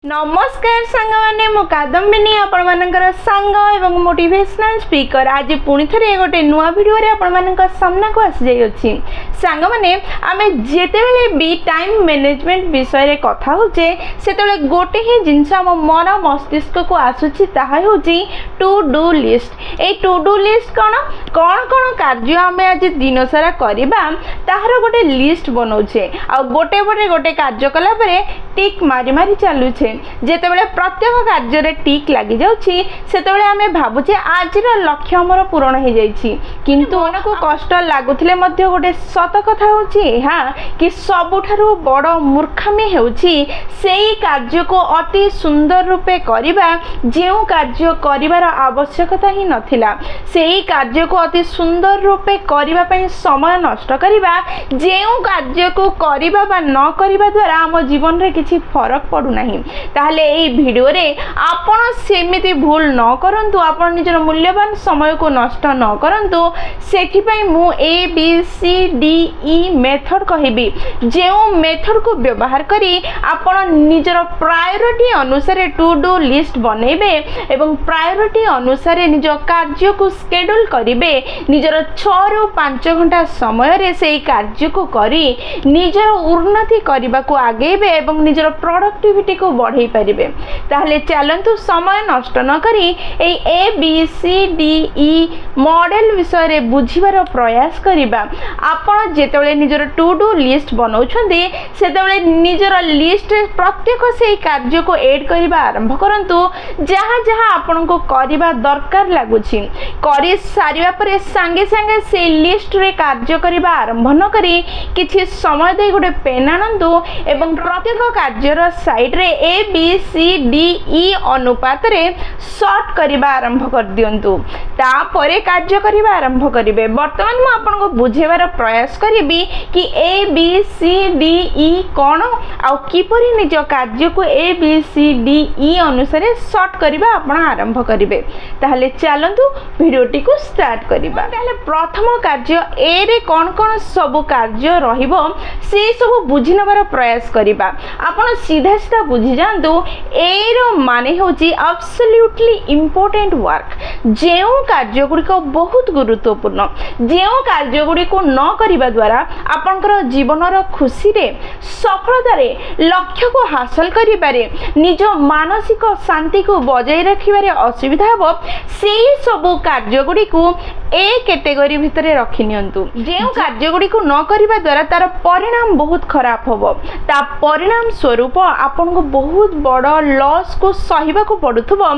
नमस्कार सांग मैंने मु कादम्बिनी आपण मानकर सांग एवं मोटिवेशनल स्पीकर आज पुणी थे गोटे नुआ वीडियो रे आपण मानक सामना को आसी जाई अछि सांग माने आमे जेतेबेले बी टाइम मैनेजमेंट विषय रे कथा होचे सेतेबेले गोटे ही जिंस हम मन मस्तिष्क को आसुची ताहा होची to do list. A to do list कौन कौन कौन कार्य आमे आज दिन सारा करिबा ताहार गोटे लिस्ट बनौछे आ गोटे बटे गोटे कार्य कला परे टिक मारी मारी चालुछे जेतेबेले प्रत्येक कार्य रे टिक लागि जाउछि सेतेबेले आमे भाबुछे आजिर लक्ष्य हमर पूर्ण हे जाइछि किंतु मनको कष्ट लागुथिले मध्ये गोटे सत कथा होछि एहा कि सबुठारु बड़ मूर्खामी हेउछि सेही कार्य को अति सुंदर रूपे करिबा जेउ कार्य करिवार आवश्यकता ही नथिला सेही कार्य को अति सुंदर रूपे करिबा पई समय नष्ट करिबा जेउ कार्य को करिबा बा न करिबा द्वारा हम जीवन रे किछि फरक पडु नाही ताहले एई वीडियो रे आपण सेमिति भूल न करंतु आपण निजर मूल्यवान समय को नष्ट न करंतु सेथि पई मु A B C D E method कहिबी जेउ मेथड को व्यवहार करी आपण निजर प्रायोरिटी अनुसार टू डू लिस्ट बनेबे एवं प्रायोरिटी अनुसार निज कार्य को शेड्यूल करिवे निजर 6 रु 5 घंटा समय रे सेई कार्य को करी निजर उन्नति करबा को आगेबे एवं निजर प्रोडक्टिविटी को बढ़ाई पारिबे। ताहले चलंतु समय नष्ट न करी A B C D E model विषय रे बुझिबार प्रयास करिबा। आपण जेतेबेले निजर टू डू लिस्ट बनाउछन्ते सेतेबेले निजर लिस्ट रे प्रत्येक सेई कार्य को ऐड करिबा आरंभ करंतु जहाँ जहाँ आपण को करिबा दरकार लागुछि करि सारिबा परे संगे संगे से लिस्ट रे कार्य करिबा आरंभ न करी किछि समय दे गोटे पेन आनंतु एवं प्रत्येक कार्यर साइड रे ए बी सी डी ई अनुपात रे शॉर्ट करिबा आरंभ कर दियंतु तापरे कार्य करिबा आरंभ करिवे। वर्तमान मु आपन को बुझेबार प्रयास करिबी कि ए बी सी डी ई कोन आ किपरि निज कार्य को ए बी सी डी ई अनुसार शॉर्ट करिबा आपण आरंभ करिवे। ताहले चलंतु वीडियोटी को स्टार्ट करिबा। ताहले प्रथम कार्य ए रे कोन कोन सब कार्य रहिबो से सब बुझि नबार प्रयास करिबा। आपण सीधा सीधा बुझि जांतु ए रो माने होची एब्सोल्युटली इंपोर्टेंट वर्क जेउ कार्य गुडी को बहुत गुरुत्वपूर्ण जेउ कार्य गुडी को न करिबा द्वारा आपनकर जीवन रो खुशी रे सफलता रे लक्ष्य को हासिल करि पारे निज मानसिक शांति को बजाय रखिबारे असुविधा हबो सेही सब कार्य गुडी को ए कैटेगरी भितर रखि नियंतु जेउ कार्य गुडी को न करिबा द्वारा तार परिणाम बहुत खराब हबो ता परिणाम स्वरूप आपन को बहुत बड़ लॉस को सहिबा को पडुथबो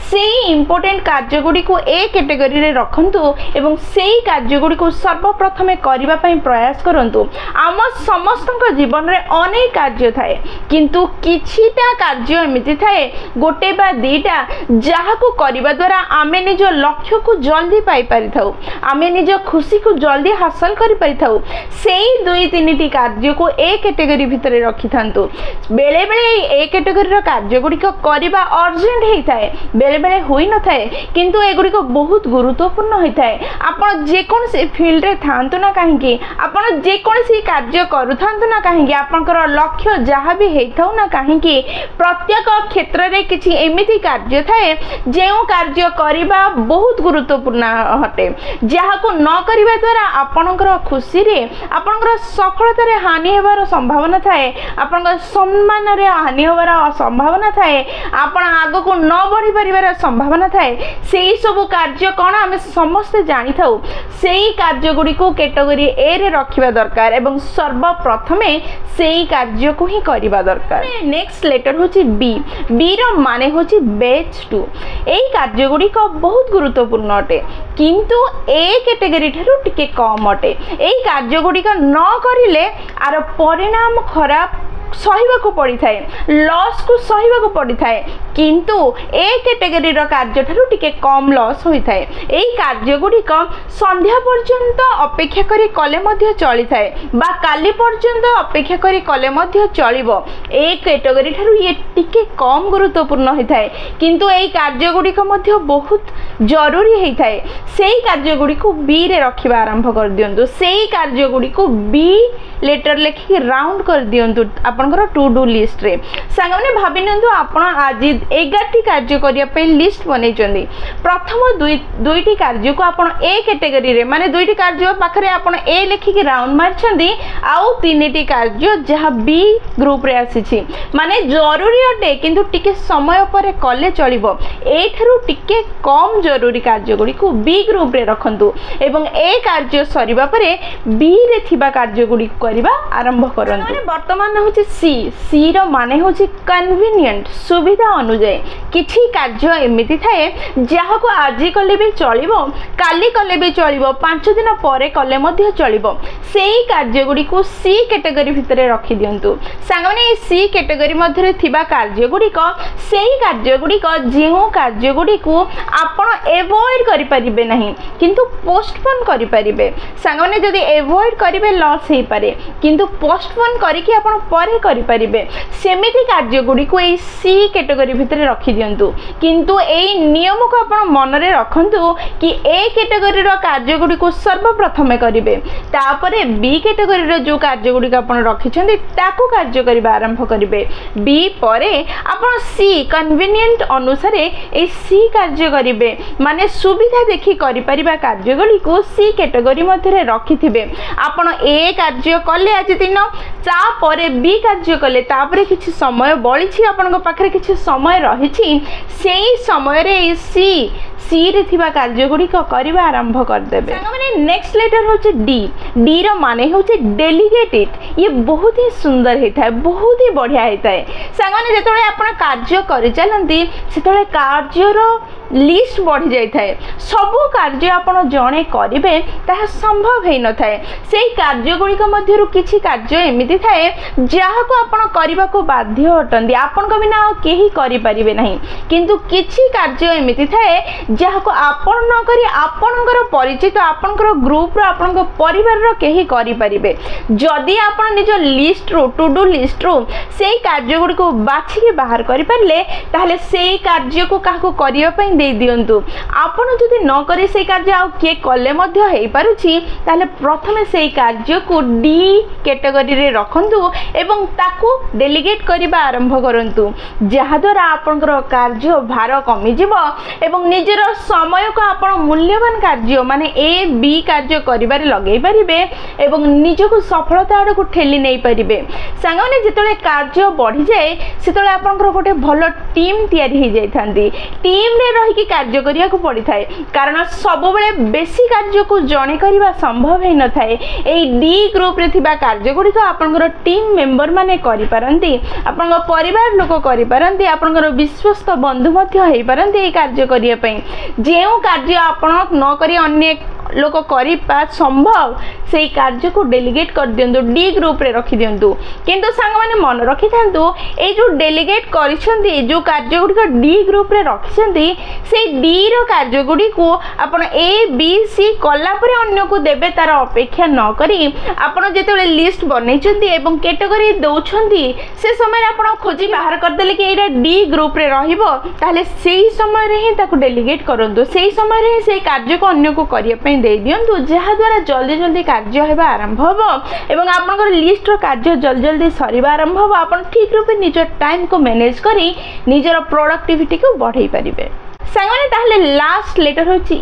सेही इंपोर्टेंट कार्य गुडी को ए कैटेगरी रे रखंतु एवं सेही कार्य गुडी को सर्वप्रथमे करिबा पई प्रयास करंतु। आम समस्तक जीवन रे अनेक कार्य थाए किंतु किछिटा कार्य एमिति थाए गोटे बा दीटा जहा को करिबा द्वारा आमे निज लक्ष्य को जल्दी पाई परिथाउ आमे निज खुशी को जल्दी हासिल करि परिथाउ सेही दुई तीनटी कार्य को ए कैटेगरी भितर रखि थांतु। बेले बेले ए कैटेगरी रो कार्य गुडी को करिबा अर्जेंट हेई थाए बेले बेले होई न थाए किंतु ए गुडी को बहुत गुरुत्वपूर्ण होई थाए। आपण जे कोन से फील्ड रे थांतु ना काहे कि आपण जे कोन से कार्य करू थांतु ना काहे कि आपनकर लक्ष्य जहा भी हेई थाउ ना काहे कि प्रत्येक क्षेत्र रे किछि एमिति कार्य थाए जेउ कार्य करिबा बहुत गुरुत्वपूर्ण हटे जहा को न करिबा द्वारा आपनकर खुशी रे आपनकर सफलता रे हानि हेबार संभावना थाए आपनकर सम्मान रे हानि हेबार संभावना थाए आपण आगो को न बढ़ी परिबार संभावना थाए सेही सब कार्य कोन हमें समस्त जानि थाउ सेही कार्य गुडी को कैटेगरी ए रे रखिबा दरकार एवं सर्वप्रथमे सेही कार्य को ही करिबा दरकार। नेक्स्ट लेटर होची बी बी रो माने होची बैच 2 एही कार्य गुडी को बहुत गुरुत्वपूर्ण अटे किंतु ए कैटेगरी ठारू टिके कम अटे एही कार्य गुडी को न करिले आर परिणाम खराब सहिबा को पड़ी थाए लॉस को सहिबा को पड़ी थाए किंतु ए कैटेगरी रो कार्य ठारू टिके कम लॉस होई थाए एही कार्य गुडी को संध्या पर्यंत अपेक्षा करी कले मध्ये चली थाए बा काली पर्यंत अपेक्षा करी कले मध्ये चलिबो ए कैटेगरी ठारू ये टिके कम गुरुत्वपूर्ण होई थाए किंतु एही कार्य गुडी को मध्ये बहुत जरूरी हेई थाए सेही कार्य गुडी को बी रे रखिबा आरंभ कर दियंतु सेही कार्य गुडी को बी लेटर लेखि राउंड कर दियंतु। आपणकर टू डू लिस्ट रे सांग मैंने भाभी नियंतु आपण आज 11टी कार्य करिया पे लिस्ट बनै चंदी प्रथम दुईटी कार्य को आपण ए कैटेगरी रे माने दुईटी कार्य पाखरे आपण ए लेखि के राउंड मारछंदी आउ तीनटी कार्य जहाँ बी ग्रुप रे आसी माने जरूरी अटे किंतु टिके समय पर कले चलिबो एठारु टिके कम जरूरी कार्य गुडी को बी ग्रुप रे रखंतु एवं ए कार्य सरीबा परे बी रे थिबा कार्य गुडी करबा आरंभ करंतु माने वर्तमान होची सी रो माने होची कन्वीनियंट सुविधा अनुसार किछि कार्य एमिति थाए जहाँ को आज कले भी चलिबो काली कले भी चलिबो 5 दिन परे कले मध्ये चलिबो सेही कार्य गुडी को सी कैटेगरी भितरे रखि दियंतु सांगने सी कैटेगरी मध्ये थिबा कार्य गुडी को सेही कार्य गुडी को जेउ कार्य गुडी को आपण एवॉइड करि परिबे नहीं किंतु पोस्टपोन करि परिबे सांगने जदी एवॉइड करिवे लॉस हे पारे किंतु पोस्टपोन करिकि आपण परे करि परिबे सेमिति कार्य गुडी को ए सी कैटेगरी भितरे रखि दियंतु किंतु ए नियम को आपण मन रे रखंतु कि ए कैटेगरी रो कार्य गुडी को सर्वप्रथमे करिवे तापरे बी कैटेगरी रो जो कार्य गुडी को आपण रखिछंदी ताकू कार्य करिबा आरंभ करिवे बी परे आपण सी कन्वीनियंट अनुसार ए सी कार्य करिवे माने सुविधा देखि करि परिबा कार्य गुडी को सी कैटेगरी मध्ये रखिथिबे आपण ए कार्य कले आज दिन ता परे बी कार्य कले तापरे किछि समय बळिछि आपण पाखरे किछि समय रहिछि सेही समय रे सी रे थिबा कार्य गुडी को करबा आरंभ कर देबे माने नेक्स्ट लेटर होचे डी रो माने होचे डेलीगेट इट ये बहुत ही सुंदर हेता है बहुत ही बढ़िया हेता है सांगने जेतोले आपण कार्य करि चलंती सेतोले कार्य रो लिस्ट बढ़ी जाय थाए सब कार्य आपण जणे करिवे ताहा संभव हे न थाए सेही कार्य गुडी को मध्यरु किछि कार्य एमिति थाए जहा को आपण करबा को बाध्य हटंदी आपण को बिना केही करि परिबे नहीं किंतु किछि कार्य एमिति थाए जहा को आपण न करी आपणकर परिचित आपणकर ग्रुप रो आपणकर परिवार रो केही करि परिबे जदी आपण निज लिस्ट रो टू डू लिस्ट रो सेही कार्य गुडी को बाछि के बाहर करि परले ताहले सेही कार्य को काहा को करिया पई दे दियंतु आपण जदी न करी सेही कार्य आ के कले मध्ये हेई पारुछि ताहले प्रथमे सेही कार्य को डी कैटेगरी रे रखंतु एवं ताकू डेलीगेट करिबा आरंभ करंतु जहा द्वारा आपनकर कार्य भार कमी जिवो एवं निजर समय को आपण मूल्यवान कार्य माने ए बी कार्य करिबारे लगेई परिबे एवं निजको सफलता आड़ को ठेली नहीं परिबे सांगने जितले कार्य बढ़ी जाए सेतले आपनकर गोटे भलो टीम तयारी हो जाइथांती टीम रे रही कि कार्य करिया को पड़ी थाए कारण सब बेले बेसी कार्य को जणे करिबा संभव हे न थाए ए डी ग्रुप रे थिबा कार्य गुडी को आपनकर टीम मेंबर माने करि पारंती आपनकर परिवार लोक करि पारंती आपनकर विश्वस्त बंधु मध्य हे पारंती ए कार्य करिया पई जेउ कार्य आपण न करी अन्य लोक करिपा संभव से कार्य को डेलीगेट कर दियंतु डी ग्रुप रे रखि दियंतु किंतु सांग माने मन रखि थांतु ए जो डेलीगेट करिसंती जो कार्य गुडी को डी ग्रुप रे रखिसंती से डी रो कार्य गुडी को आपण ए बी सी कला परे अन्य को देबे तार अपेक्षा न करी आपण जेतेबेले लिस्ट बनेचंती एवं कैटेगरी दउछंती से समय आपण खोजी बाहर कर देले कि एटा डी ग्रुप रे रहिबो ताले सेही समय रे ही ताको डेलीगेट करंतु सेही समय रे से कार्य को अन्य को करिया पई दे दियंतु जहा द्वारा जल्दी जल्दी कार्य हेबा आरंभ होबो एवं आपनकर लिस्ट रो कार्य जल्दी जल्दी सरीबा आरंभ होबो आपण ठीक रूपे निजर टाइम को मैनेज करी निजर प्रोडक्टिविटी को बढ़ाई परिबे सांगने ताहले लास्ट लेटर होची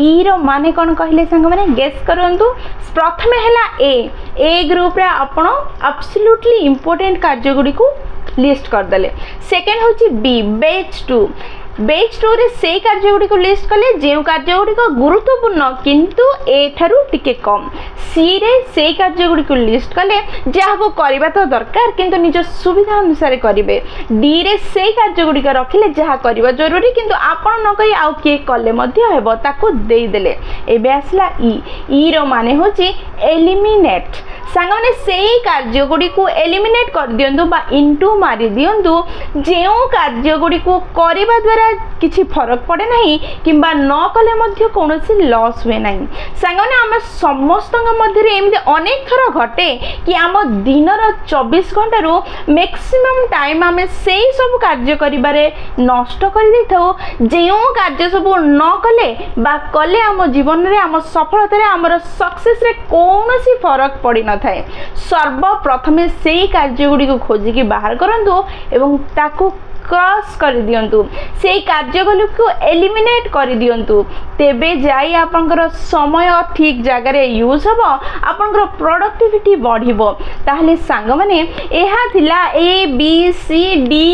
ई रो माने कोन कहले सांग माने गेस करंतु प्रथमे हला ए ग्रुप रे आपण एब्सोल्युटली इंपोर्टेंट कार्य गुडी को लिस्ट कर दले सेकंड होची बी बेच 2 रे से कार्य गुडी को लिस्ट कले जेउ कार्य गुडी को गुरुत्वपूर्ण किंतु ए थारु टिके कम सी रे से कार्य गुडी को लिस्ट कले जहा को करबा तो दरकार किंतु निज सुविधा अनुसार करिवे डी रे से कार्य गुडी को रखिले जहा करबा जरूरी किंतु आपण न कहि आउ के कले मध्ये हेबो ताको देई देले एबे आसला ई रो माने होची एलिमिनेट सांगने से कार्य गुडी को एलिमिनेट कर दियंतु बा इनटू मारी दियंतु जेउ कार्य गुडी को करबा द्वारा किछि फरक पड़े नहीं किंबा न कले मध्य कोनोसी लॉस हुए नहीं सांगने हम समस्त मध्य एमते अनेक थर घटे कि आम दिन 24 घंटा रु मैक्सिमम टाइम आम से सब कार्य करिबारे नष्ट कर दे थाउ जेउ कार्य सब न कले बा कले आम जीवन रे आम सफलता रे हमर सक्सेस रे कोनोसी फरक पड़ी न नए सर्वप्रथमे से कार्यगुड़ी को खोजिकी बाहर करूँ एवं ताकू क्रॉस कर दियंतु से कार्यगुली को एलिमिनेट कर दियंतु तेबे जाई आपनकर समय ठीक जगह यूज हम आपनकर प्रोडक्टिविटी बढ़िबो। ताहले सांग माने एहा थिला ABCDE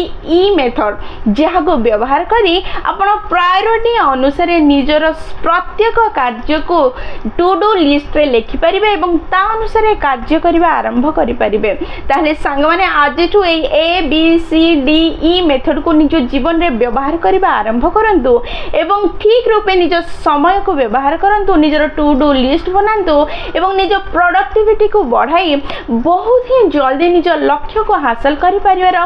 मेथड जहाँ को व्यवहार करी आपण प्रायोरिटी अनुसार निजर प्रत्येक कार्य को टू डू लिस्ट रे लिखि परिबे एवं ता अनुसार कार्य करबा आरंभ करि परिबे। ताहले सांग माने आज ठु ABCDE मेथड को निज जीवन में व्यवहार करने आरंभ करंतु एवं ठीक रूपे निज समय को व्यवहार करंतु निजर टू डू लिस्ट बनातु एवं निज प्रोडक्टिविटी को बढ़ाई बहुत ही जल्दी निज लक्ष्य को हासिल कर परिवार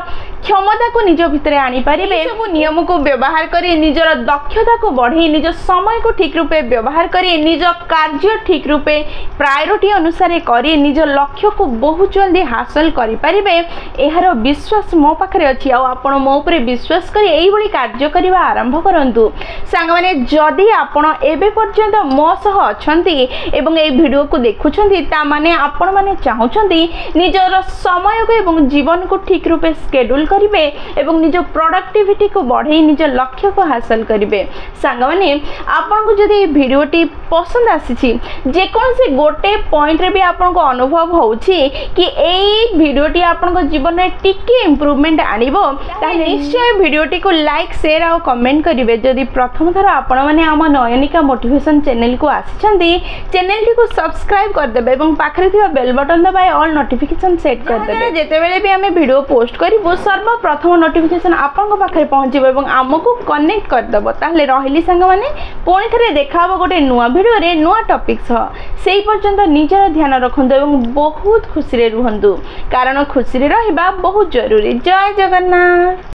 क्षमता को निज भितर आनी पारिबे। सब नियम को व्यवहार करी निजर दक्षता को बढ़ाई निज समय को ठीक रूपे व्यवहार करी निज कार्य ठीक रूपे प्रायोरिटी अनुसार करी निज लक्ष्य को बहुत जल्दी हासिल कर पारिबे। एहार विश्वास मो पाखरे अछि आ आपण मो ऊपर विश्वास करी एई बळी कार्य करिवा आरंभ करंतु। सांग माने जदी आपण एबे पर्यंत मो सह अछंती एवं ए वीडियो को देखुछंती ता माने आपण माने चाहुछंती निजर समय को एवं जीवन को ठीक रूपे शेड्यूल करिवे एवं निज प्रोडक्टिविटी को बढ़ाई निज लक्ष्य को हासिल करिवे। सांग माने आपण को जदी वीडियोटी पसंद आसीछि जे कोनसे गोटे पॉइंट रे भी आपण को अनुभव होउछि कि एई वीडियोटी आपण को जीवन में टिके इंप्रूवमेंट आनिबो ताले निश्चय वीडियोटी को लाइक शेयर और कमेंट करिवे। जदि प्रथम थर आपण माने आम नयनिका मोटिवेशन चैनल को आछंती चैनल टी को सब्सक्राइब कर देबे एवं पाखरे थिबा बेल बटन दबाए ऑल नोटिफिकेशन सेट कर देबे। जेतेबेले भी हमें वीडियो पोस्ट करिवो सर्वप्रथम नोटिफिकेशन आपन को पाखरे पहुंचीबो एवं हमको कनेक्ट कर देबो। ताले रहिली संग माने पुणी थरे देखाबो गोटे नुवा वीडियो रे नुवा टॉपिक सह सेही पर्यंत निजर ध्यान रखंतु एवं बहुत खुशी रे रुहंतु कारण खुशी रे रहिबा बहुत जरूरी। जय जगन्नाथ।